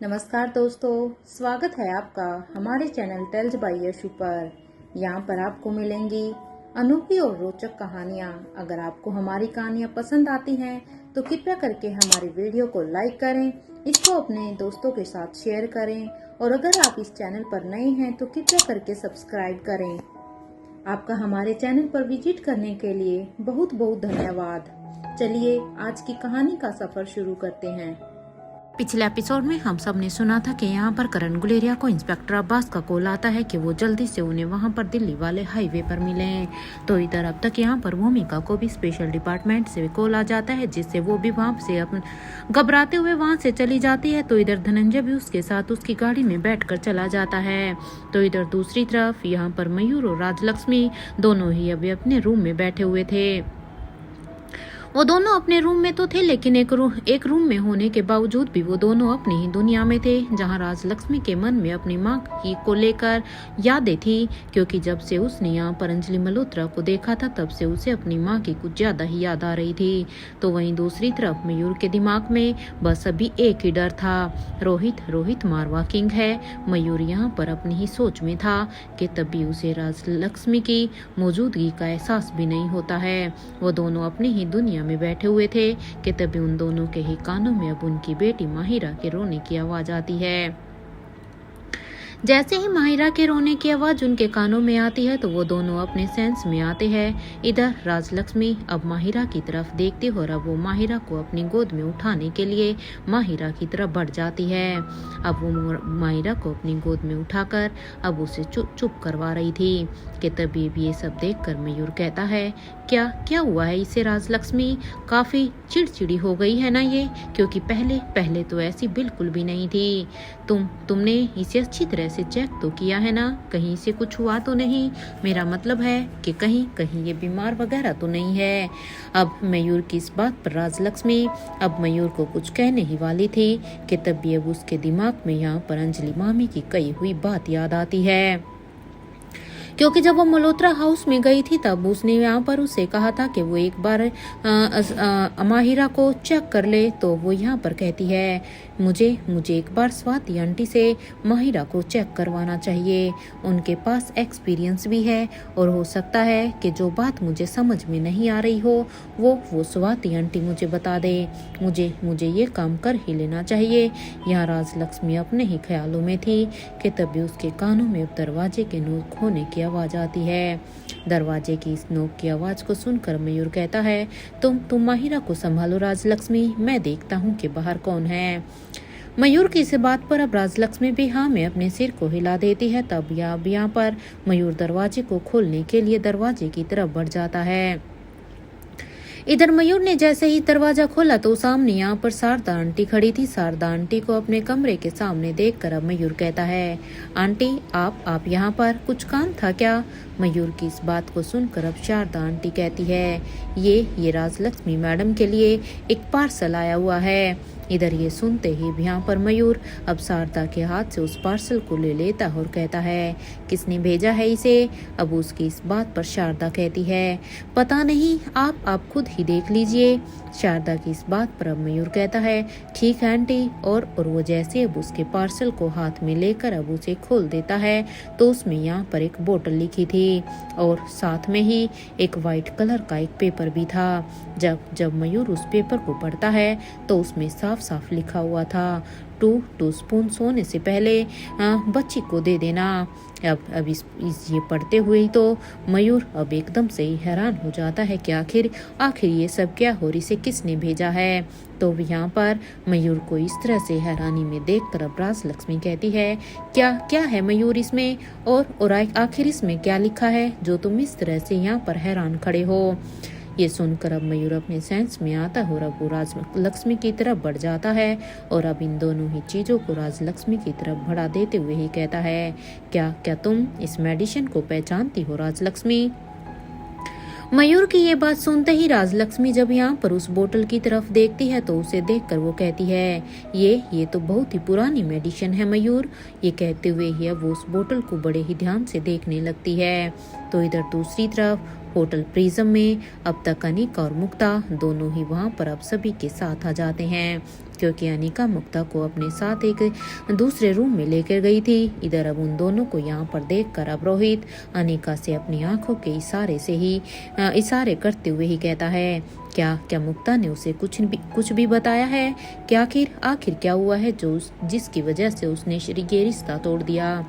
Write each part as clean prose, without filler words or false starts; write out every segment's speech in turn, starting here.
नमस्कार दोस्तों, स्वागत है आपका हमारे चैनल टेल्स बाय यशु पर। यहाँ पर आपको मिलेंगी अनोखी और रोचक कहानियाँ। अगर आपको हमारी कहानियाँ पसंद आती हैं तो कृपया करके हमारी वीडियो को लाइक करें, इसको अपने दोस्तों के साथ शेयर करें और अगर आप इस चैनल पर नए हैं तो कृपया करके सब्सक्राइब करें। आपका हमारे चैनल पर विजिट करने के लिए बहुत बहुत धन्यवाद। चलिए आज की कहानी का सफर शुरू करते हैं। पिछले एपिसोड में हम सब ने सुना था कि यहाँ पर करण गुलेरिया को इंस्पेक्टर अब्बास का कॉल आता है कि वो जल्दी से उन्हें वहाँ पर दिल्ली वाले हाईवे पर मिले। तो इधर अब तक यहाँ पर भूमिका को भी स्पेशल डिपार्टमेंट से कॉल आ जाता है, जिससे वो भी वहाँ से अपन घबराते हुए वहाँ से चली जाती है। तो इधर धनंजय भी उसके साथ उसकी गाड़ी में बैठकर चला जाता है। तो इधर दूसरी तरफ यहाँ पर मयूर और राजलक्ष्मी दोनों ही अभी अपने रूम में बैठे हुए थे। वो दोनों अपने रूम में तो थे, लेकिन एक रूम में होने के बावजूद भी वो दोनों अपनी ही दुनिया में थे, जहां राजलक्ष्मी के मन में अपनी माँ की को लेकर यादें थी, क्योंकि जब से उसने यहाँ पर अंजलि मल्होत्रा को देखा था तब से उसे अपनी माँ की कुछ ज्यादा ही याद आ रही थी। तो वहीं दूसरी तरफ मयूर के दिमाग में बस अभी एक ही डर था, रोहित मारवा किंग है। मयूर यहाँ पर अपनी ही सोच में था कि तभी उसे राजलक्ष्मी की मौजूदगी का एहसास भी नहीं होता है। वो दोनों अपनी ही दुनिया में बैठे हुए थे कि तभी उन दोनों के ही कानों में अब उनकी बेटी माहिरा के रोने की आवाज आती है। जैसे ही माहिरा के रोने की आवाज उनके कानों में आती है तो वो दोनों अपने सेंस में आते हैं। इधर राजलक्ष्मी अब माहिरा की तरफ देखती है और अब वो माहिरा को अपनी गोद में उठाने के लिए माहिरा की तरफ बढ़ जाती है। अब वो माहिरा को अपनी गोद में उठाकर अब उसे चुप करवा रही थी कि तभी भी ये सब देखकर मयूर कहता है, क्या हुआ है इसे राजलक्ष्मी? काफी चिड़चिड़ी हो गई है ना ये, क्योंकि पहले तो ऐसी बिल्कुल भी नहीं थी। तुमने इसे अच्छी तरह से चेक तो किया है ना? कहीं इसे कुछ हुआ तो नहीं? मेरा मतलब है कि कहीं ये बीमार वगैरह तो नहीं है। अब मयूर की इस बात पर राजलक्ष्मी अब मयूर को कुछ कहने ही वाली थी कि तभी अब उसके दिमाग में यहाँ पर अंजलि मामी की कही हुई बात याद आती है, क्योंकि जब वो मल्होत्रा हाउस में गई थी तब उसने यहाँ पर उसे कहा था कि वो एक बार माहिरा को चेक कर ले। तो वो यहाँ पर कहती है, मुझे एक बार स्वाति आंटी से माहिरा को चेक करवाना चाहिए, उनके पास एक्सपीरियंस भी है और हो सकता है कि जो बात मुझे समझ में नहीं आ रही हो वो स्वाति आंटी मुझे बता दे। मुझे ये काम कर ही लेना चाहिए। यहाँ राजलक्ष्मी अपने ही ख्यालों में थी कि तभी उसके कानों में दरवाजे के नोक होने की आवाज आती है। दरवाजे की इस नोक की आवाज को सुनकर मयूर कहता है, तुम माहिरा को संभालो राजलक्ष्मी, मैं देखता हूँ कि बाहर कौन है। मयूर की इस बात पर अब राजलक्ष्मी भी हाँ में अपने सिर को हिला देती है। तब यहाँ पर मयूर दरवाजे को खोलने के लिए दरवाजे की तरफ बढ़ जाता है। इधर मयूर ने जैसे ही दरवाजा खोला तो सामने यहाँ पर शारदा आंटी खड़ी थी। शारदा आंटी को अपने कमरे के सामने देखकर अब मयूर कहता है, आंटी आप यहाँ पर कुछ काम था क्या? मयूर की इस बात को सुनकर अब शारदा आंटी कहती है, ये राजलक्ष्मी मैडम के लिए एक पार्सल आया हुआ है। इधर ये सुनते ही यहाँ पर मयूर अब शारदा के हाथ से उस पार्सल को ले लेता और कहता है, किसने भेजा है इसे? अब उसकी इस बात पर शारदा कहती है, पता नहीं, आप खुद ही देख लीजिए। शारदा की इस बात पर अब मयूर कहता है, ठीक है आंटी। और वो जैसे अब उसके पार्सल को हाथ में लेकर अब उसे खोल देता है तो उसमें यहाँ पर एक बोतल लिखी थी और साथ में ही एक वाइट कलर का एक पेपर भी था। जब मयूर उस पेपर को पढ़ता है तो उसमें साफ लिखा हुआ था, 2 स्पून सोने से पहले बच्ची को दे देना। अब ये पढ़ते हुए ही तो मयूर अब एकदम से ही हैरान हो जाता है कि आखिर ये सब क्या हो रही, इसे किसने भेजा है। तो यहाँ पर मयूर को इस तरह से हैरानी में देखकर अब राजलक्ष्मी कहती है, क्या है मयूर इसमें, और आखिर इसमें क्या लिखा है जो तुम इस तरह से यहाँ पर हैरान खड़े हो? ये सुनकर अब मयूर अपने सेंस में आता है और अब वो राजलक्ष्मी की तरफ बढ़ जाता है और अब इन दोनों ही चीजों को राजलक्ष्मी की तरफ बढ़ा देते हुए ही कहता है, क्या तुम इस मेडिसिन को पहचानती हो राजलक्ष्मी? मयूर की ये बात सुनते ही राजलक्ष्मी जब यहाँ पर उस बोतल की तरफ देखती है तो उसे देखकर वो कहती है, ये तो बहुत ही पुरानी मेडिसिन है मयूर। ये कहते हुए ही अब वो उस बोतल को बड़े ही ध्यान से देखने लगती है। तो इधर दूसरी तरफ होटल प्रिज्म में। अब तक अनिका और मुक्ता दोनों ही वहाँ पर अब सभी के साथ आ जाते हैं, क्योंकि अनिका मुक्ता को अपने साथ एक दूसरे रूम में लेकर गई थी। इधर अब उन दोनों को यहाँ पर देखकर अब रोहित अनिका से अपनी आंखों के इशारे करते हुए ही कहता है, क्या मुक्ता ने उसे कुछ भी बताया है? क्या आखिर क्या हुआ है जिसकी वजह से उसने ये रिश्ता तोड़ दिया?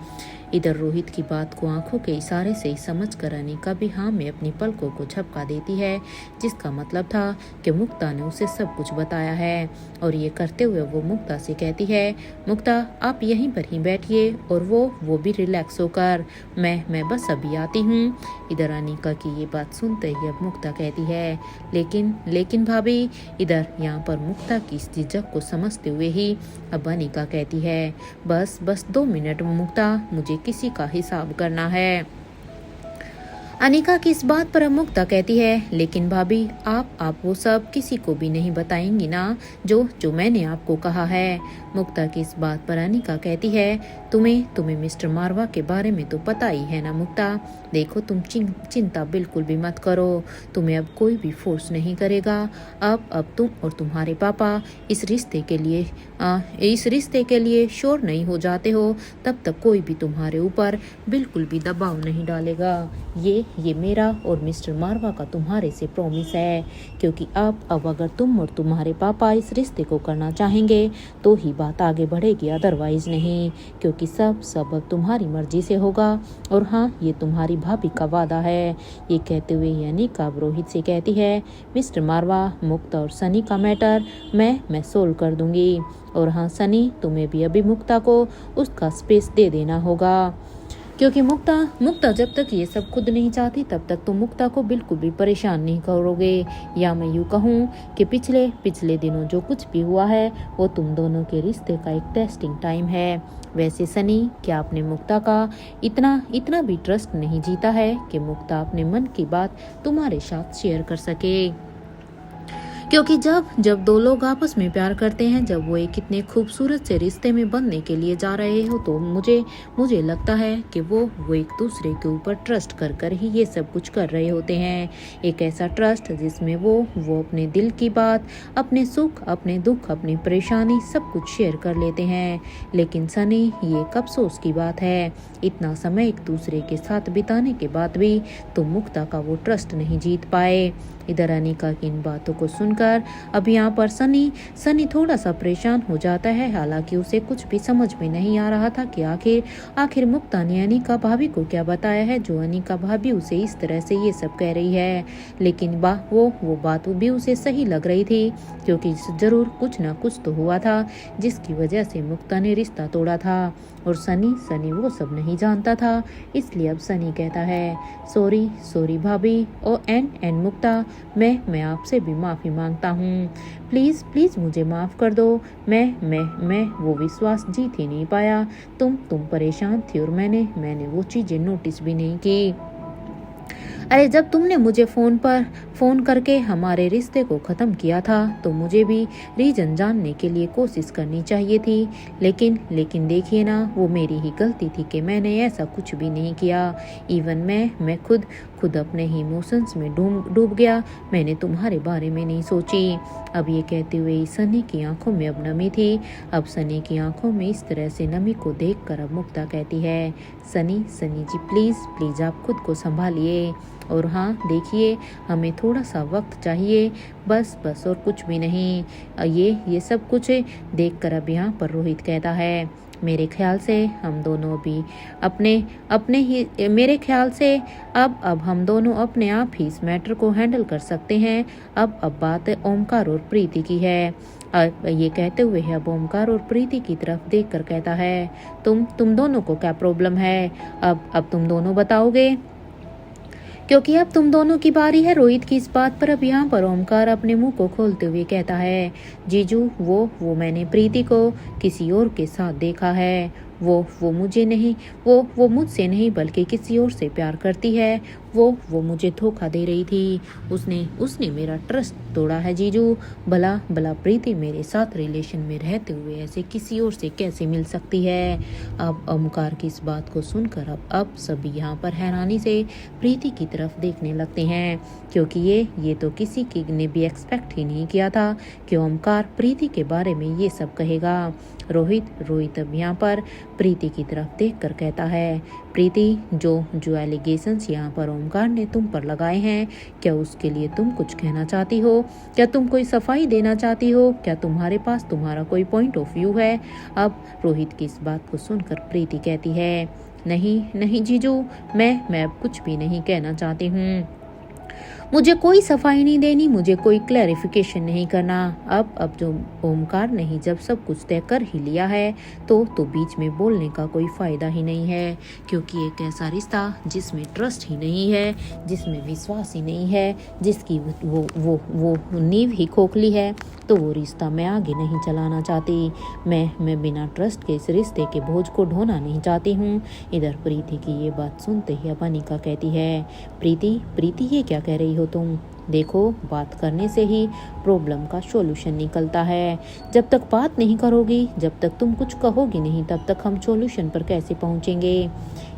इधर रोहित की बात को आंखों के इशारे से ही समझकर अनिका भी हाँ में अपनी पलकों को झपका देती है, जिसका मतलब था कि मुक्ता ने उसे सब कुछ बताया है। और ये करते हुए वो मुक्ता से कहती है, मुक्ता आप यहीं पर ही बैठिए और वो भी रिलैक्स होकर, मैं बस अभी आती हूँ। इधर अनिका की ये बात सुनते ही अब मुक्ता कहती है, लेकिन भाभी। इधर यहाँ पर मुक्ता की इस झिझक को समझते हुए ही अब अनिका कहती है, बस 2 मिनट मुक्ता, मुझे किसी का हिसाब करना है। अनिका की इस बात पर मुक्ता कहती है, लेकिन भाभी आप वो सब किसी को भी नहीं बताएंगी ना जो मैंने आपको कहा है। मुक्ता की इस बात पर अनिका कहती है, तुम्हें मिस्टर मारवा के बारे में तो पता ही है ना मुक्ता। देखो तुम चिंता बिल्कुल भी मत करो, तुम्हें अब कोई भी फोर्स नहीं करेगा। अब तुम और तुम्हारे पापा इस रिश्ते के लिए श्योर नहीं हो जाते हो, तब तक कोई भी तुम्हारे ऊपर बिल्कुल भी दबाव नहीं डालेगा। ये मेरा और मिस्टर मारवा का तुम्हारे से प्रॉमिस है, क्योंकि अब अगर तुम और तुम्हारे पापा इस रिश्ते को करना चाहेंगे तो ही बात आगे बढ़ेगी, अदरवाइज नहीं, क्योंकि सब अब तुम्हारी मर्जी से होगा। और हाँ, ये तुम्हारी भाभी का वादा है। ये कहते हुए अनिका रोहित से कहती है, मिस्टर मारवा, मुक्ता और सनी का मैटर मैं सोल्व कर दूंगी। और हाँ सनी, तुम्हें भी अभी मुक्ता को उसका स्पेस दे देना होगा, क्योंकि मुक्ता जब तक ये सब खुद नहीं चाहती तब तक तुम मुक्ता को बिल्कुल भी परेशान नहीं करोगे। या मैं यूँ कहूँ कि पिछले दिनों जो कुछ भी हुआ है वो तुम दोनों के रिश्ते का एक टेस्टिंग टाइम है। वैसे सनी, क्या आपने मुक्ता का इतना भी ट्रस्ट नहीं जीता है कि मुक्ता अपने मन की बात तुम्हारे साथ शेयर कर सके? क्योंकि जब 2 लोग आपस में प्यार करते हैं, जब वो एक इतने खूबसूरत से रिश्ते में बनने के लिए जा रहे हो, तो मुझे लगता है कि वो एक दूसरे के ऊपर ट्रस्ट कर ही ये सब कुछ कर रहे होते हैं। एक ऐसा ट्रस्ट जिसमें वो अपने दिल की बात, अपने सुख, अपने दुख, अपनी परेशानी सब कुछ शेयर कर लेते हैं। लेकिन सनी, ये एक अफसोस की बात है, इतना समय एक दूसरे के साथ बिताने के बाद भी तुम मुक्ता का वो ट्रस्ट नहीं जीत पाए। इधर अनिका की इन बातों को सुनकर अब यहाँ पर सनी थोड़ा सा परेशान हो जाता है। हालांकि उसे कुछ भी समझ में नहीं आ रहा था कि आखिर मुक्ता ने अनिका भाभी को क्या बताया है, जो अनिका भाभी उसे इस तरह से ये सब कह रही है। लेकिन वो बात भी उसे सही लग रही थी, क्योंकि जरूर कुछ ना कुछ तो हुआ था जिसकी वजह से मुक्ता ने रिश्ता तोड़ा था। और सनी वो सब नहीं जानता था। इसलिए अब सनी कहता है, सॉरी भाभी और एंड मुक्ता, मैं आपसे भी माफ़ी मांगता हूँ। प्लीज़ मुझे माफ़ कर दो। मैं वो विश्वास जीत ही नहीं पाया। तुम परेशान थी और मैंने वो चीज़ें नोटिस भी नहीं की। अरे जब तुमने मुझे फ़ोन करके हमारे रिश्ते को ख़त्म किया था तो मुझे भी रीज़न जानने के लिए कोशिश करनी चाहिए थी। लेकिन देखिए ना, वो मेरी ही गलती थी कि मैंने ऐसा कुछ भी नहीं किया। इवन मैं खुद अपने ही इमोशंस में डूब गया। मैंने तुम्हारे बारे में नहीं सोची। अब ये कहते हुए सनी की आंखों में अब नमी थी। अब सनी की आंखों में इस तरह से नमी को देखकर अब मुक्ता कहती है, सनी जी प्लीज़ आप खुद को संभालिए। और हाँ देखिए, हमें थोड़ा सा वक्त चाहिए, बस और कुछ भी नहीं। ये सब कुछ देखकर अब यहाँ पर रोहित कहता है, मेरे ख्याल से हम दोनों भी मेरे ख्याल से अब हम दोनों अपने आप ही इस मैटर को हैंडल कर सकते हैं। अब बात ओमकार और प्रीति की है। ये कहते हुए अब ओमकार और प्रीति की तरफ देखकर कहता है, तुम दोनों को क्या प्रॉब्लम है? अब तुम दोनों बताओगे, क्योंकि अब तुम दोनों की बारी है। रोहित की इस बात पर अब यहाँ पर ओमकार अपने मुंह को खोलते हुए कहता है, जीजू वो मैंने प्रीति को किसी और के साथ देखा है वो मुझे नहीं, वो मुझसे नहीं बल्कि किसी और से प्यार करती है। वो मुझे धोखा दे रही थी। उसने मेरा ट्रस्ट तोड़ा है जीजू। भला भला प्रीति मेरे साथ रिलेशन में रहते हुए ऐसे किसी और से कैसे मिल सकती है। अब ओमकार की इस बात को सुनकर अब सभी यहाँ पर हैरानी से प्रीति की तरफ देखने लगते हैं, क्योंकि ये तो किसी की ने भी एक्सपेक्ट ही नहीं किया था कि ओमकार प्रीति के बारे में ये सब कहेगा। रोहित अब यहाँ पर प्रीति की तरफ देखकर कहता है, प्रीति जो एलिगेशंस यहाँ पर ओमकार ने तुम पर लगाए हैं, क्या उसके लिए तुम कुछ कहना चाहती हो? क्या तुम कोई सफाई देना चाहती हो? क्या तुम्हारे पास तुम्हारा कोई पॉइंट ऑफ व्यू है? अब रोहित की इस बात को सुनकर प्रीति कहती है, नहीं जीजू, मैं अब कुछ भी नहीं कहना चाहती हूँ। मुझे कोई सफाई नहीं देनी, मुझे कोई क्लैरिफिकेशन नहीं करना। अब जो ओमकार ने ही जब सब कुछ तय कर ही लिया है तो बीच में बोलने का कोई फायदा ही नहीं है, क्योंकि एक ऐसा रिश्ता जिसमें ट्रस्ट ही नहीं है, जिसमें विश्वास ही नहीं है, जिसकी वो नींव ही खोखली है, तो वो रिश्ता मैं आगे नहीं चलाना चाहती। मैं बिना ट्रस्ट के इस रिश्ते के बोझ को ढोना नहीं चाहती हूँ। इधर प्रीति की ये बात सुनते ही अब अनिका कहती है, प्रीति ये क्या कह रही हो तुम? देखो, बात करने से ही प्रॉब्लम का सॉल्यूशन निकलता है। जब तक बात नहीं करोगी, जब तक तुम कुछ कहोगी नहीं, तब तक हम सॉल्यूशन पर कैसे पहुंचेंगे?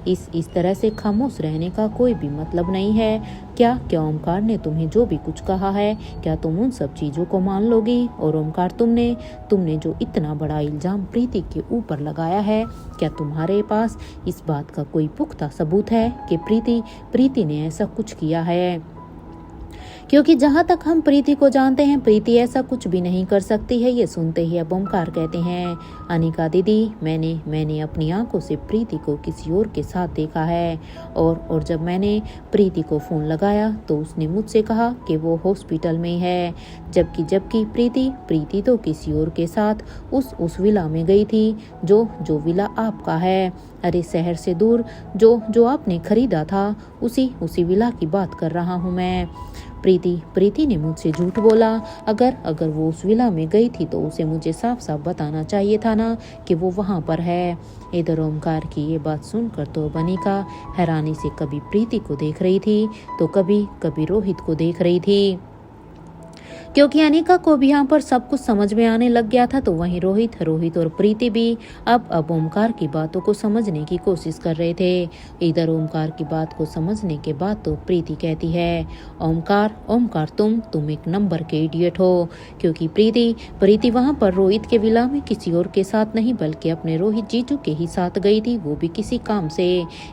इस तरह से खामोश रहने का कोई भी मतलब नहीं है। क्या ओमकार ने तुम्हें जो भी कुछ कहा है, क्या तुम उन सब चीजों को मान लोगी? और ओमकार, तुमने जो इतना बड़ा इल्जाम प्रीति के ऊपर लगाया है, क्या तुम्हारे पास इस बात का कोई पुख्ता सबूत है कि प्रीति ने ऐसा कुछ किया है? क्योंकि जहाँ तक हम प्रीति को जानते हैं, प्रीति ऐसा कुछ भी नहीं कर सकती है। ये सुनते ही अब ओमकार कहते हैं, अनिका दीदी, मैंने अपनी आंखों से प्रीति को किसी और के साथ देखा है, और जब मैंने प्रीति को फोन लगाया तो उसने मुझसे कहा कि वो हॉस्पिटल में है, जबकि प्रीति तो किसी और के साथ उस विला में गई थी, जो विला आपका है। अरे शहर से दूर जो आपने खरीदा था, उसी विला की बात कर रहा हूँ मैं। प्रीति ने मुझसे झूठ बोला। अगर वो उस विला में गई थी तो उसे मुझे साफ साफ बताना चाहिए था ना कि वो वहां पर है। इधर ओमकार की ये बात सुनकर तो अनिका हैरानी से कभी प्रीति को देख रही थी तो कभी रोहित को देख रही थी, क्योंकि अनिका को भी यहाँ पर सब कुछ समझ में आने लग गया था। तो वहीं रोहित और प्रीति भी अब ओमकार की बातों को समझने की कोशिश कर रहे थे। इधर ओमकार की बात को समझने के बाद तो प्रीति कहती है, ओमकार तुम एक नंबर के इडियट हो, क्योंकि प्रीति वहाँ पर रोहित के विला में किसी और के साथ नहीं बल्कि अपने रोहित जीजू के ही साथ गई थी, वो भी किसी काम से।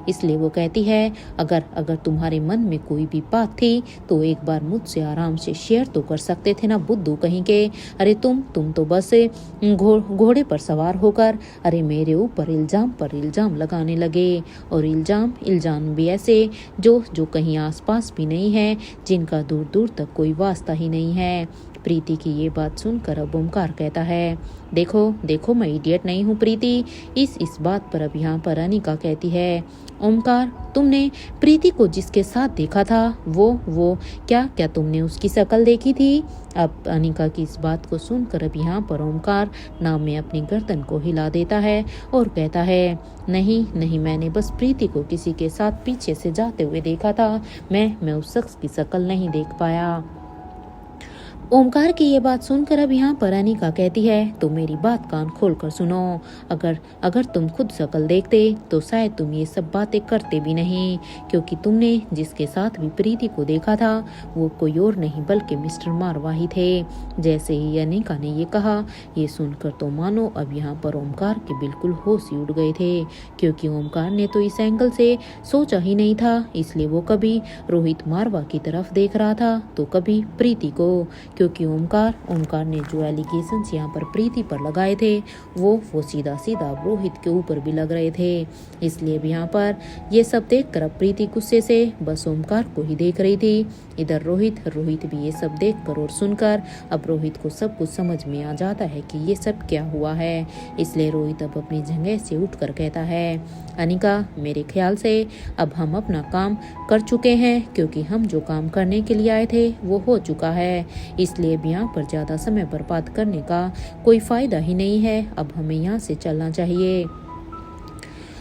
इसलिए वो कहती है, अगर तुम्हारे मन में कोई भी बात थी तो एक बार मुझसे आराम से शेयर तो कर सकते थे ना, बुद्धू कहीं के। अरे तुम तो बस घोड़े पर सवार होकर मेरे ऊपर इल्जाम लगाने लगे, और इल्जाम भी ऐसे जो कहीं आसपास भी नहीं है, जिनका दूर दूर तक कोई वास्ता ही नहीं है। प्रीति की ये बात सुनकर अब ओमकार कहता है, देखो मैं इडियट नहीं हूँ प्रीति। इस बात पर अब यहाँ पर अनिका कहती है, ओमकार, तुमने प्रीति को जिसके साथ देखा था वो क्या तुमने उसकी शक्ल देखी थी? अब अनिका की इस बात को सुनकर अब यहाँ पर ओमकार नाम में अपनी गर्दन को हिला देता है और कहता है, नहीं, मैंने बस प्रीति को किसी के साथ पीछे से जाते हुए देखा था, मैं उस शख्स की शक्ल नहीं देख पाया। ओमकार की ये बात सुनकर अब यहाँ पर अनिका कहती है, तो मेरी बात कान खोलकर सुनो, अगर तुम खुद शक्ल देखते तो शायद तुम ये सब बातें करते भी नहीं, क्योंकि तुमने जिसके साथ भी प्रीति को देखा था वो कोई और नहीं बल्कि मिस्टर मारवा ही थे। जैसे ही अनिका ने ये कहा, ये सुनकर तो मानो अब यहाँ पर ओमकार के बिल्कुल होश ही उड़ गए थे, क्योंकि ओमकार ने तो इस एंगल से सोचा ही नहीं था। इसलिए वो कभी रोहित मारवा की तरफ देख रहा था तो कभी प्रीति को, क्योंकि ओमकार ने जो एलिगेशंस यहाँ पर प्रीति पर लगाए थे वो सीधा रोहित के ऊपर भी लग रहे थे। इसलिए भी यहाँ पर ये सब देख कर प्रीति गुस्से से बस ओमकार को ही देख रही थी। इधर रोहित भी ये सब देख कर और सुनकर अब रोहित को सब कुछ समझ में आ जाता है कि ये सब क्या हुआ है। इसलिए रोहित अब अपनी जगह से उठकर कहता है, अनिका, मेरे ख्याल से अब हम अपना काम कर चुके हैं, क्योंकि हम जो काम करने के लिए आए थे वो हो चुका है। इसलिए अब यहाँ पर ज़्यादा समय बर्बाद करने का कोई फायदा ही नहीं है। अब हमें यहाँ से चलना चाहिए।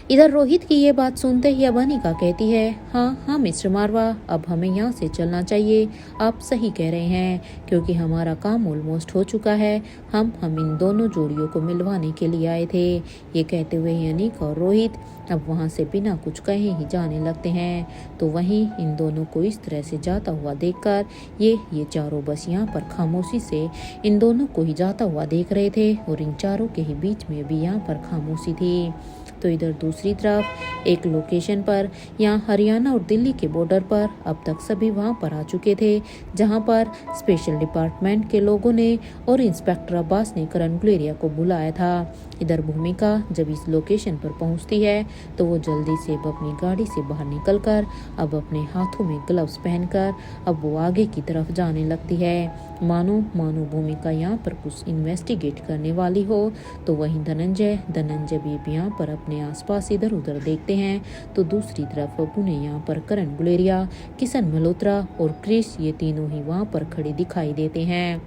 इधर रोहित की ये बात सुनते ही अब अनिका कहती है, हाँ हाँ मिस्टर मारवा, अब हमें यहाँ से चलना चाहिए। आप सही कह रहे हैं, क्योंकि हमारा काम ऑलमोस्ट हो चुका है। हम इन दोनों जोड़ियों को मिलवाने के लिए आए थे। ये कहते हुए ही अनिका और रोहित अब वहाँ से बिना कुछ कहे ही जाने लगते हैं। तो वहीं इन दोनों को इस तरह से जाता हुआ देखकर ये चारों बस यहाँ पर खामोशी से इन दोनों को ही जाता हुआ देख रहे थे, और इन चारों के ही बीच में भी यहाँ पर खामोशी थी। तो इधर दूसरी तरफ एक लोकेशन पर, यहाँ हरियाणा और दिल्ली के बॉर्डर पर अब तक सभी वहां पर आ चुके थे, जहां पर स्पेशल डिपार्टमेंट के लोगों ने और इंस्पेक्टर अब्बास ने करण गुलेरिया को बुलाया था। इधर भूमिका जब इस लोकेशन पर पहुंचती है तो वो जल्दी से अब अपनी गाड़ी से बाहर निकलकर अब अपने हाथों में ग्लव्स पहनकर अब वो आगे की तरफ जाने लगती है, मानो भूमिका यहाँ पर कुछ इन्वेस्टिगेट करने वाली हो। तो वहीं धनंजय भी यहाँ पर अपने आसपास इधर उधर देखते हैं। तो दूसरी तरफ अब उन्हें यहाँ पर करण गुलेरिया, किशन मल्होत्रा और क्रिश ये तीनों ही वहाँ पर खड़े दिखाई देते हैं।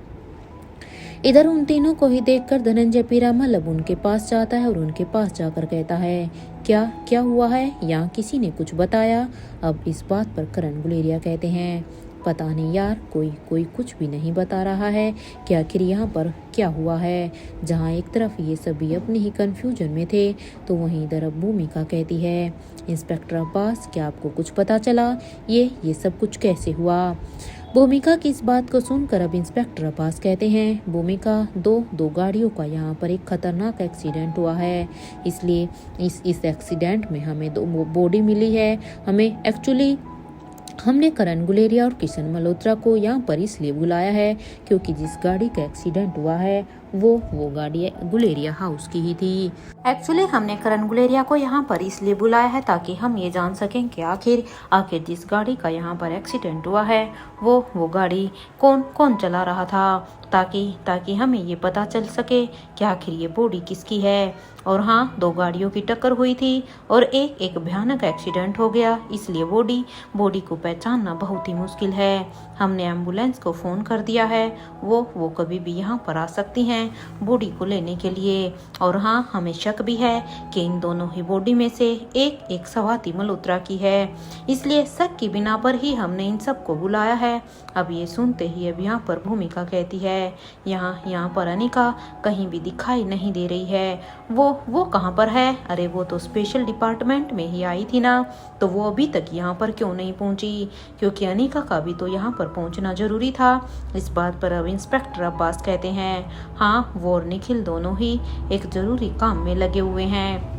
इधर उन तीनों को ही देखकर धनंजय पीरामल अब उनके पास जाता है और उनके पास जाकर कहता है, क्या हुआ है, यहाँ किसी ने कुछ बताया? अब इस बात पर करण गुलेरिया कहते हैं, पता नहीं यार, कोई कुछ भी नहीं बता रहा है कि आखिर यहाँ पर क्या हुआ है। जहाँ एक तरफ ये सभी अपने ही कंफ्यूजन में थे, तो वहीं इधर अब भूमिका कहती है, इंस्पेक्टर अब्बास, क्या आपको कुछ पता चला? ये सब कुछ कैसे हुआ? भूमिका की इस बात को सुनकर अब इंस्पेक्टर अब्बास कहते हैं, भूमिका दो गाड़ियों का यहाँ पर एक खतरनाक एक्सीडेंट हुआ है, इसलिए इस एक्सीडेंट में हमें 2 बॉडी मिली है। हमने करण गुलेरिया और किशन मल्होत्रा को यहाँ पर इसलिए बुलाया है क्योंकि जिस गाड़ी का एक्सीडेंट हुआ है वो गाड़ी गुलेरिया हाउस की ही थी। एक्चुअली हमने करण गुलेरिया को यहाँ पर इसलिए बुलाया है ताकि हम ये जान सकें कि आखिर जिस गाड़ी का यहाँ पर एक्सीडेंट हुआ है वो गाड़ी कौन चला रहा था, ताकि हमें ये पता चल सके कि आखिर ये बॉडी किसकी है। और हाँ, 2 गाड़ियों की टक्कर हुई थी और एक भयानक एक्सीडेंट हो गया, इसलिए बॉडी को पहचानना बहुत ही मुश्किल है। हमने एम्बुलेंस को फ़ोन कर दिया है, वो कभी भी यहाँ पर आ सकती हैं बॉडी को लेने के लिए। और हाँ, हमें शक भी है कि इन दोनों ही बॉडी में से एक स्वाति मल्होत्रा की है, इसलिए शक की बिना पर ही हमने इन सबको बुलाया है। अब ये सुनते ही अब यहाँ पर भूमिका कहती है, यहाँ पर अनिका कहीं भी दिखाई नहीं दे रही है। वो कहाँ पर है? अरे वो तो स्पेशल डिपार्टमेंट में ही आई थी ना, तो वो अभी तक यहाँ पर क्यों नहीं पहुँची? क्योंकि अनिका का भी तो यहाँ पर पहुँचना जरूरी था। इस बात पर अब इंस्पेक्टर अब्बास कहते हैं, हाँ, वो और निखिल दोनों ही एक जरूरी काम में लगे हुए हैं,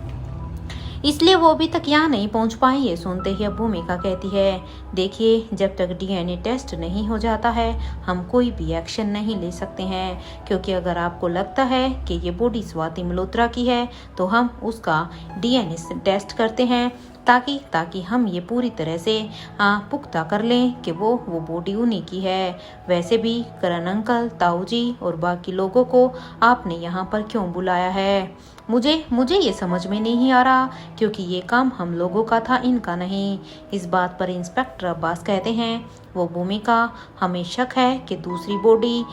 इसलिए वो अभी तक यहाँ नहीं पहुँच पाए। ये सुनते ही अब भूमिका कहती है, देखिए, जब तक डीएनए टेस्ट नहीं हो जाता है हम कोई भी एक्शन नहीं ले सकते हैं, क्योंकि अगर आपको लगता है कि ये बॉडी स्वाति मल्होत्रा की है तो हम उसका डीएनए टेस्ट करते हैं ताकि हम ये पूरी तरह से पुख्ता कर लें कि वो बॉडी उन्हीं की है। वैसे भी करण अंकल, ताऊ जी और बाकी लोगों को आपने यहाँ पर क्यों बुलाया है? मुझे ये समझ में नहीं आ रहा, क्योंकि ये काम हम लोगों का था, इनका नहीं। इस बात पर इंस्पेक्टर अब्बास कहते हैं, वो भूमिका, हमें शक है कि दूसरी बॉडी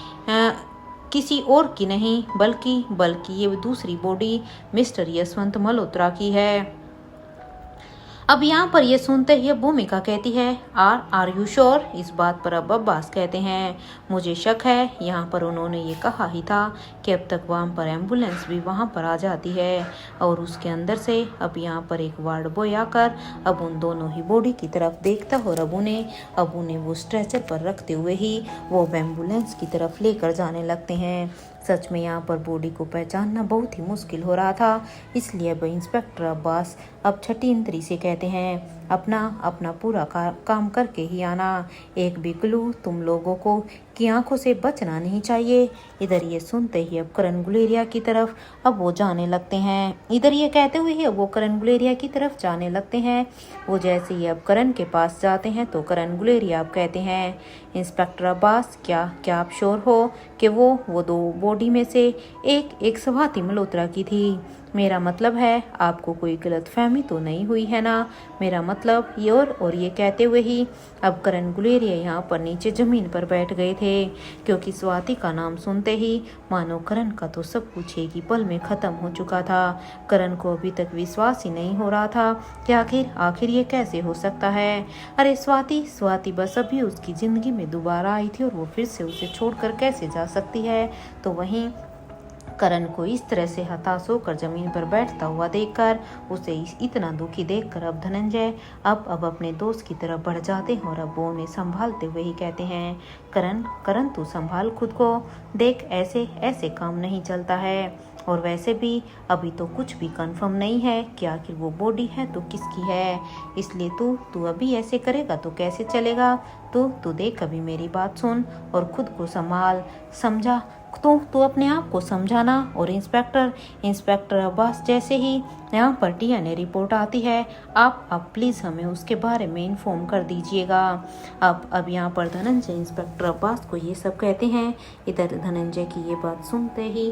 किसी और की नहीं बल्कि ये दूसरी बॉडी मिस्टर यशवंत मल्होत्रा की है। अब यहाँ पर ये सुनते ही भूमिका कहती है, आर यू श्योर? इस बात पर अब अब्बास कहते हैं, मुझे शक है। यहाँ पर उन्होंने ये कहा ही था कि अब तक वहाँ पर एम्बुलेंस भी वहाँ पर आ जाती है, और उसके अंदर से अब यहाँ पर एक वार्ड बॉय आकर अब उन दोनों ही बॉडी की तरफ देखता है और अब उन्हें वो स्ट्रेचर पर रखते हुए ही वो एम्बुलेंस की तरफ लेकर जाने लगते हैं। सच में यहाँ पर बॉडी को पहचानना बहुत ही मुश्किल हो रहा था, इसलिए अब इंस्पेक्टर अब्बास अब छठी इंद्री से कहते हैं, अपना पूरा काम करके ही आना, एक भी क्लू तुम लोगों को की आंखों से बचना नहीं चाहिए। इधर ये सुनते ही अब करण गुलेरिया की तरफ अब वो जाने लगते हैं। इधर ये कहते हुए ही अब वो करण गुलेरिया की तरफ जाने लगते हैं। वो जैसे ही अब करण के पास जाते हैं तो करण गुलेरिया अब कहते हैं, इंस्पेक्टर अब्बास, क्या आप श्योर हो कि वो 2 बॉडी में से एक स्वाति मल्होत्रा की थी? मेरा मतलब है आपको कोई गलतफहमी तो नहीं हुई है ना, मेरा मतलब ये। और ये कहते हुए ही अब करण गुलेरिया यहाँ पर नीचे जमीन पर बैठ गए थे, क्योंकि स्वाति का नाम सुनते ही मानो करण का तो सब कुछ एक ही पल में खत्म हो चुका था। करण को अभी तक विश्वास ही नहीं हो रहा था कि आखिर ये कैसे हो सकता है। अरे स्वाति बस अभी उसकी जिंदगी में दोबारा आई थी और वो फिर से उसे छोड़कर कैसे जा सकती है। तो वहीं करण को इस तरह से हताश होकर जमीन पर बैठता हुआ देखकर, उसे इतना दुखी देखकर अब धनंजय अब अपने दोस्त की तरफ बढ़ जाते हैं और अब वो उन्हें संभालते हुए ही कहते हैं, करण तू संभाल खुद को, देख ऐसे काम नहीं चलता है। और वैसे भी अभी तो कुछ भी कंफर्म नहीं है कि आखिर वो बॉडी है तो किसकी है, इसलिए तू अभी ऐसे करेगा तो कैसे चलेगा। तू देख, अभी मेरी बात सुन और खुद को संभाल, समझा। तू अपने आप को समझाना। और इंस्पेक्टर अब्बास जैसे ही यहाँ पर डीएनए रिपोर्ट आती है, आप प्लीज़ हमें उसके बारे में इन्फॉर्म कर दीजिएगा। अब यहाँ पर धनंजय इंस्पेक्टर अब्बास को ये सब कहते हैं। इधर धनंजय की ये बात सुनते ही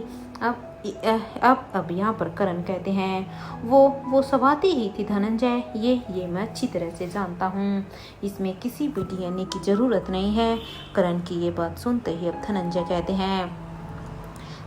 अब यहाँ पर करण कहते हैं, वो स्वाति ही थी धनंजय, ये मैं अच्छी तरह से जानता हूँ, इसमें किसी भी डीएनए की ज़रूरत नहीं है। करण की ये बात सुनते ही अब धनंजय कहते हैं,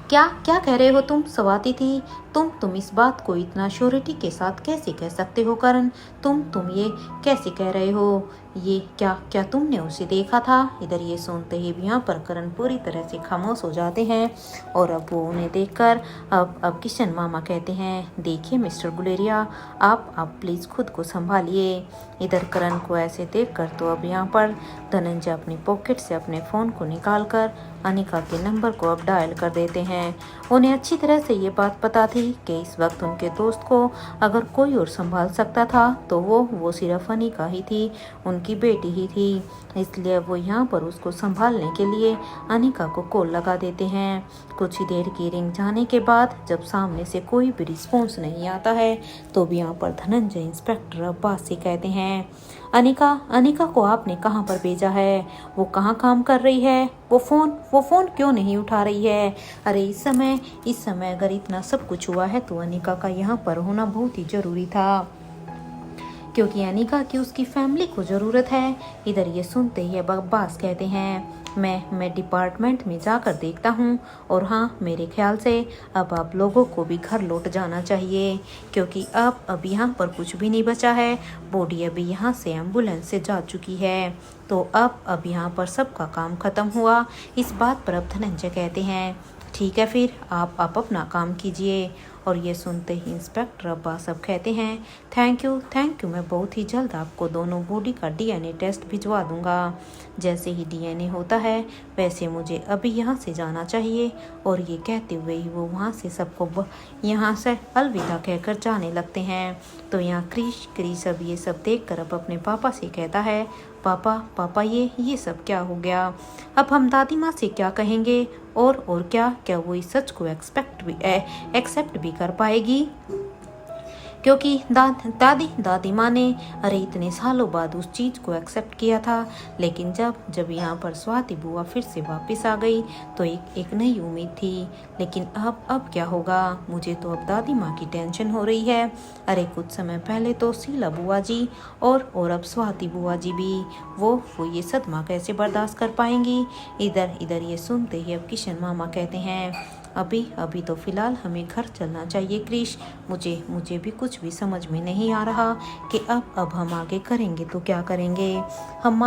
क्या कह रहे हो तुम? स्वाति थी? तुम इस बात को इतना श्योरिटी के साथ कैसे कह सकते हो करण? तुम ये कैसे कह रहे हो? ये क्या तुमने उसे देखा था? इधर ये सुनते ही यहाँ पर करण पूरी तरह से खामोश हो जाते हैं। और अब वो उन्हें देखकर अब किशन मामा कहते हैं, देखिए मिस्टर गुलेरिया, आप प्लीज़ खुद को संभालिए। इधर करण को ऐसे देखकर तो अब यहाँ पर धनंजय अपनी पॉकेट से अपने फ़ोन को निकाल कर अनिका के नंबर को अब डायल कर देते हैं। उन्हें अच्छी तरह से ये बात पता थी कि इस वक्त उनके दोस्त को अगर कोई और संभाल सकता था तो वो सिर्फ अनिका ही थी, उनकी बेटी ही थी। इसलिए वो यहाँ पर उसको संभालने के लिए अनिका को कॉल लगा देते हैं। कुछ ही देर की रिंग जाने के बाद जब सामने से कोई भी रिस्पॉन्स नहीं आता है तो भी यहाँ पर धनंजय इंस्पेक्टर अब्बास से कहते हैं, अनिका को आपने कहाँ पर भेजा है? वो कहाँ काम कर रही है? वो फोन क्यों नहीं उठा रही है? अरे इस समय अगर इतना सब कुछ हुआ है तो अनिका का यहाँ पर होना बहुत ही जरूरी था, क्योंकि अनिका की उसकी फैमिली को ज़रूरत है। इधर ये सुनते ही अब अब्बास कहते हैं, मैं डिपार्टमेंट में जाकर देखता हूँ। और हाँ, मेरे ख्याल से अब आप लोगों को भी घर लौट जाना चाहिए, क्योंकि अब यहाँ पर कुछ भी नहीं बचा है। बॉडी अभी यहाँ से एम्बुलेंस से जा चुकी है, तो अब यहाँ पर सबका काम खत्म हुआ। इस बात पर अब धनंजय कहते हैं, ठीक है फिर आप अपना काम कीजिए। और ये सुनते ही इंस्पेक्टर अब्बास अब कहते हैं, थैंक यू, मैं बहुत ही जल्द आपको दोनों बॉडी का डीएनए टेस्ट भिजवा दूंगा। जैसे ही डीएनए होता है वैसे मुझे अभी यहाँ से जाना चाहिए। और ये कहते हुए ही वो वहाँ से सबको यहाँ से अलविदा कहकर जाने लगते हैं। तो यहाँ क्रिश अब ये सब देखकर अब अपने पापा से कहता है, पापा ये सब क्या हो गया? अब हम दादी माँ से क्या कहेंगे? और क्या वो इस सच को एक्सेप्ट भी कर पाएगी? क्योंकि दादी माँ ने अरे इतने सालों बाद उस चीज़ को एक्सेप्ट किया था, लेकिन जब यहाँ पर स्वाति बुआ फिर से वापस आ गई तो एक नई उम्मीद थी। लेकिन अब क्या होगा? मुझे तो अब दादी माँ की टेंशन हो रही है। अरे कुछ समय पहले तो शीला बुआ जी और अब स्वाति बुआ जी भी, वो ये सदमा कैसे बर्दाश्त कर पाएंगी? इधर ये सुनते ही अब किशन मामा कहते हैं, अभी तो फिलहाल हमें घर चलना चाहिए क्रिश। मुझे भी कुछ भी समझ में नहीं आ रहा कि अब हम आगे करेंगे तो क्या करेंगे? हम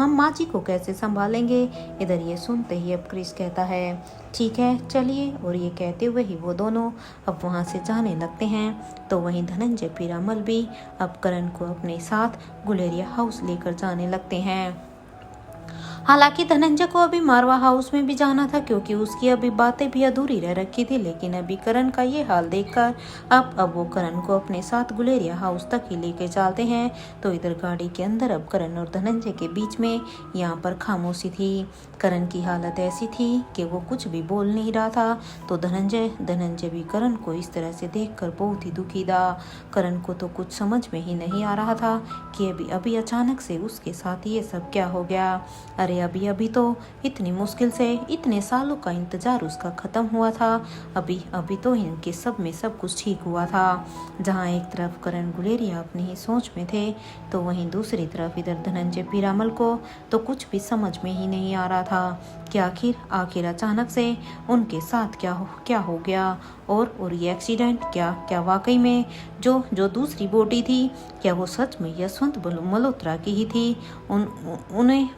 माँ जी को कैसे संभालेंगे? इधर ये सुनते ही अब क्रिश कहता है, ठीक है चलिए। और ये कहते हुए ही वो दोनों अब वहाँ से जाने लगते हैं। तो वहीं धनंजय पीरामल भी अब करण को अपने साथ गुलेरिया हाउस लेकर जाने लगते हैं। हालांकि धनंजय को अभी मारवा हाउस में भी जाना था, क्योंकि उसकी अभी बातें भी अधूरी रह रखी थी। लेकिन अभी करण का ये हाल देखकर अब वो करण को अपने साथ गुलेरिया हाउस तक ही लेके चलते हैं। तो इधर गाड़ी के अंदर अब करण और धनंजय के बीच में यहाँ पर खामोशी थी। करण की हालत ऐसी थी कि वो कुछ भी बोल नहीं रहा था। तो धनंजय भी करण को इस तरह से देखकर बहुत ही दुखी था। करण को तो कुछ समझ में ही नहीं आ रहा था कि अभी अचानक से उसके साथ ये सब क्या हो गया। अरे अरे अभी अभी तो इतनी मुश्किल से इतने सालों का इंतजार उसका खत्म हुआ था। अभी अभी तो इनके सब में सब कुछ ठीक हुआ था। जहाँ एक तरफ करण गुलेरिया अपनी ही सोच में थे, तो वहीं दूसरी तरफ इधर धनंजय पीरामल को तो कुछ भी समझ में ही नहीं आ रहा था कि आखिर आखिर अचानक से उनके साथ क्या हो गया। और ये एक्सीडेंट क्या वाकई में जो दूसरी बोटी थी, क्या वो सच में यशवंत मल्होत्रा की ही थी। उन्हें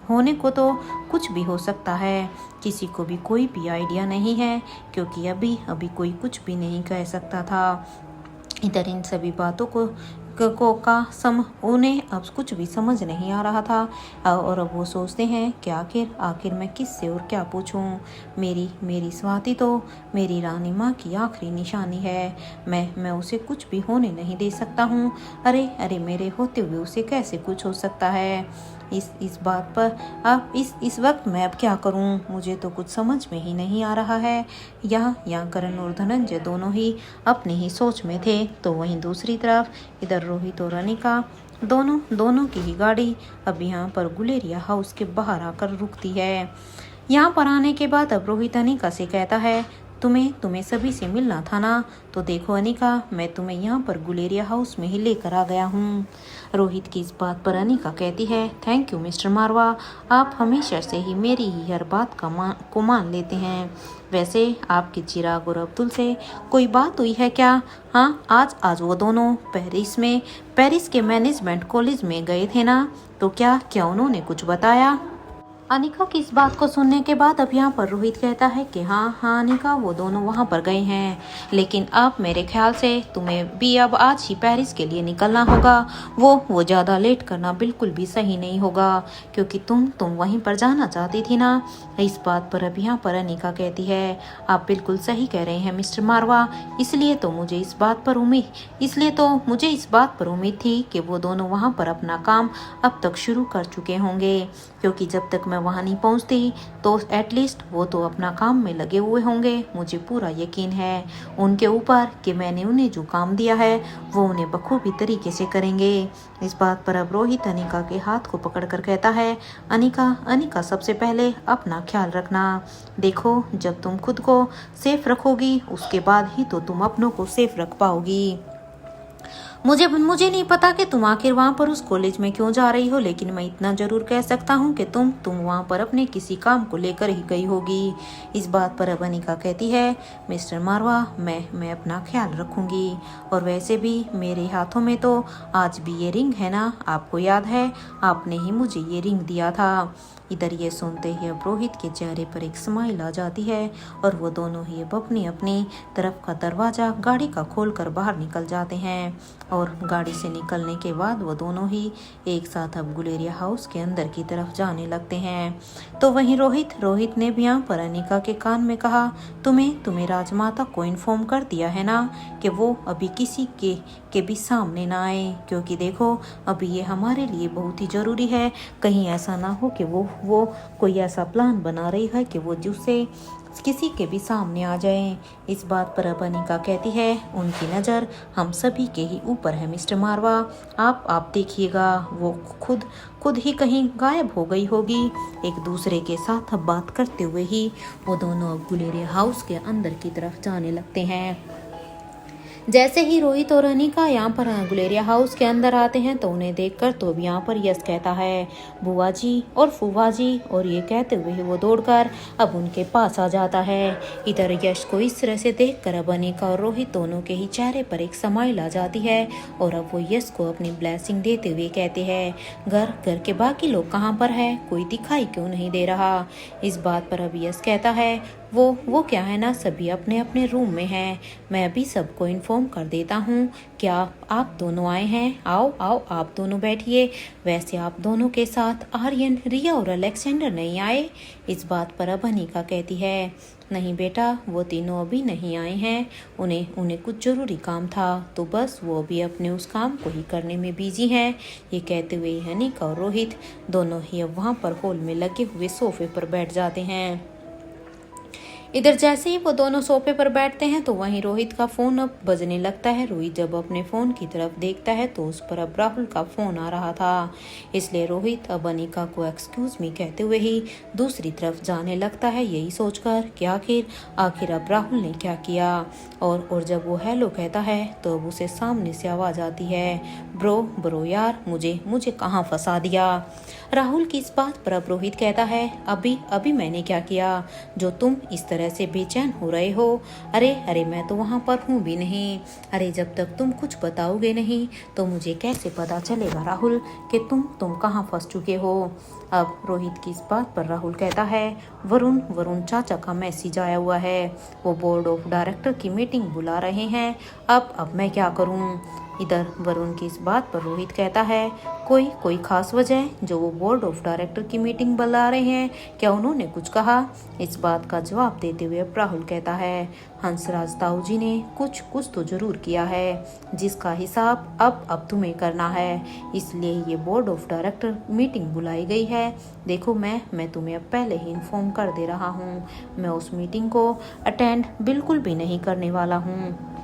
होने को तो कुछ भी हो सकता है, किसी को भी कोई भी आइडिया नहीं है, क्योंकि अभी अभी कोई कुछ भी नहीं कह सकता था। इधर इन सभी बातों उन्हें अब कुछ भी समझ नहीं आ रहा था। और अब वो सोचते हैं कि आखिर मैं किससे और क्या पूछूं। मेरी स्वाति तो मेरी रानी माँ की आखिरी निशानी है। मैं उसे कुछ भी होने नहीं दे सकता हूँ। अरे मेरे होते हुए उसे कैसे कुछ हो सकता है। इस बात पर अब इस वक्त मैं अब क्या करूं, मुझे तो कुछ समझ में ही नहीं आ रहा है। यहाँ करण और धनंजय दोनों ही अपनी ही सोच में थे, तो वहीं दूसरी तरफ इधर रोहित और अनिका दोनों की ही गाड़ी अब यहाँ पर गुलेरिया हाउस के बाहर आकर रुकती है। यहाँ पर आने के बाद अब रोहित अनिका से कहता है, तुम्हें सभी से मिलना था ना, तो देखो अनिका, मैं तुम्हें यहाँ पर गुलेरिया हाउस में ही लेकर आ गया हूँ। रोहित की इस बात पर अनिका कहती है, थैंक यू मिस्टर मारवा, आप हमेशा से ही मेरी ही हर बात को मान लेते हैं। वैसे आपके चिराग और अब्दुल से कोई बात हुई है क्या? हाँ, आज वो दोनों पेरिस के मैनेजमेंट कॉलेज में गए थे ना, तो क्या उन्होंने कुछ बताया? अनिका की इस बात को सुनने के बाद अब यहाँ पर रोहित कहता है कि हाँ अनिका, वो दोनों वहाँ पर गए हैं, लेकिन अब मेरे ख्याल से तुम्हें भी अब आज ही पेरिस के लिए निकलना होगा। वो ज़्यादा लेट करना बिल्कुल भी सही नहीं होगा, क्योंकि तुम वहीं पर जाना चाहती थी ना। इस बात पर अब यहाँ पर अनिका कहती है, आप बिल्कुल सही कह रहे हैं मिस्टर मारवा, इसलिए तो मुझे इस बात पर उम्मीद थी कि वो दोनों वहाँ पर अपना काम अब तक शुरू कर चुके होंगे, क्योंकि जब तक मैं वहाँ नहीं पहुँचती तो एटलीस्ट वो तो अपना काम में लगे हुए होंगे। मुझे पूरा यकीन है उनके ऊपर कि मैंने उन्हें जो काम दिया है वो उन्हें बखूबी तरीके से करेंगे। इस बात पर अब रोहित अनिका के हाथ को पकड़कर कहता है, अनिका सबसे पहले अपना ख्याल रखना। देखो, जब तुम खुद को सेफ रखोगी उसके बाद ही तो तुम अपनों को सेफ रख पाओगी। मुझे नहीं पता कि तुम आखिर वहाँ पर उस कॉलेज में क्यों जा रही हो, लेकिन मैं इतना जरूर कह सकता हूँ कि तुम वहाँ पर अपने किसी काम को लेकर ही गई होगी। इस बात पर अब अनिका कहती है, मिस्टर मारवा, मैं अपना ख्याल रखूंगी, और वैसे भी मेरे हाथों में तो आज भी ये रिंग है ना, आपको याद है आपने ही मुझे ये रिंग दिया था। इधर ये सुनते ही अब रोहित के चेहरे पर एक स्माइल आ जाती है, और वो दोनों ही अब अपनी तरफ का दरवाजा गाड़ी का खोलकर बाहर निकल जाते हैं। और गाड़ी से निकलने के बाद वो दोनों ही एक साथ अब गुलेरिया हाउस के अंदर की तरफ जाने लगते हैं। तो वहीं रोहित ने भी यहाँ पर अनिका के कान में कहा, तुम्हें राजमाता को इन्फॉर्म कर दिया है ना कि वो अभी किसी के भी सामने ना आए, क्योंकि देखो अभी ये हमारे लिए बहुत ही ज़रूरी है। कहीं ऐसा ना हो कि वो कोई ऐसा प्लान बना रही है कि वो जिससे किसी के भी सामने आ जाए। इस बात पर अब अनिका कहती है, उनकी नज़र हम सभी के ही ऊपर है मिस्टर मारवा, आप देखिएगा वो खुद ही कहीं गायब हो गई होगी। एक दूसरे के साथ अब बात करते हुए ही वो दोनों अब गुलेरिया हाउस के अंदर की तरफ जाने लगते हैं। जैसे ही रोहित और अनिका यहाँ पर गुलेरिया हाउस के अंदर आते हैं तो उन्हें देखकर तो अब यहाँ पर यश कहता है, बुआ जी और फूफा जी, और ये कहते हुए वो दौड़कर अब उनके पास आ जाता है। इधर यश को इस तरह से देखकर अब अनिका और रोहित दोनों के ही चेहरे पर एक स्माइल आ जाती है, और अब वो यश को अपनी ब्लेसिंग देते हुए कहते हैं, घर के बाकी लोग कहाँ पर है, कोई दिखाई क्यों नहीं दे रहा। इस बात पर अब यश कहता है, वो क्या है ना, सभी अपने अपने रूम में हैं, मैं अभी सबको इन्फॉर्म कर देता हूँ। क्या आप दोनों आए हैं? आओ आप दोनों बैठिए। वैसे आप दोनों के साथ आर्यन, रिया और अलेक्जेंडर नहीं आए? इस बात पर अब अनिका कहती है, नहीं बेटा, वो तीनों अभी नहीं आए हैं, उन्हें कुछ ज़रूरी काम था, तो बस वो अभी अपने उस काम को ही करने में बिजी हैं। ये कहते हुए अनिका और रोहित दोनों ही अब वहाँ पर हॉल में लगे हुए सोफे पर बैठ जाते हैं। इधर जैसे ही वो दोनों सोफे पर बैठते हैं तो वहीं रोहित का फोन अब बजने लगता है। रोहित जब अपने फोन की तरफ देखता है तो उस पर अब राहुल का फोन आ रहा था, इसलिए रोहित अब अनिका को एक्सक्यूज मी कहते हुए ही दूसरी तरफ जाने लगता है, यही सोचकर कि आखिर अब राहुल ने क्या किया। और जब वो हेलो कहता है तो अब उसे सामने से आवाज आती है, ब्रो यार, मुझे कहाँ फंसा दिया। राहुल की इस बात पर अब रोहित कहता है, अभी मैंने क्या किया जो तुम इस तरह से बेचैन हो रहे हो। अरे मैं तो वहां पर हूँ भी नहीं। अरे जब तक तुम कुछ बताओगे नहीं तो मुझे कैसे पता चलेगा राहुल कि तुम कहाँ फंस चुके हो। अब रोहित की इस बात पर राहुल कहता है, वरुण चाचा का मैसेज आया हुआ है, वो बोर्ड ऑफ डायरेक्टर की मीटिंग बुला रहे हैं। अब मैं क्या करूं। इधर वरुण की इस बात पर रोहित कहता है, कोई खास वजह जो वो बोर्ड ऑफ डायरेक्टर की मीटिंग बुला रहे हैं, क्या उन्होंने कुछ कहा। इस बात का जवाब देते हुए राहुल कहता है, हंसराज ताऊ जी ने कुछ तो जरूर किया है जिसका हिसाब अब तुम्हें करना है, इसलिए ये बोर्ड ऑफ डायरेक्टर मीटिंग बुलाई गई है। देखो मैं तुम्हें अब पहले ही इन्फॉर्म कर दे रहा हूँ, मैं उस मीटिंग को अटेंड बिल्कुल भी नहीं करने वाला हूँ।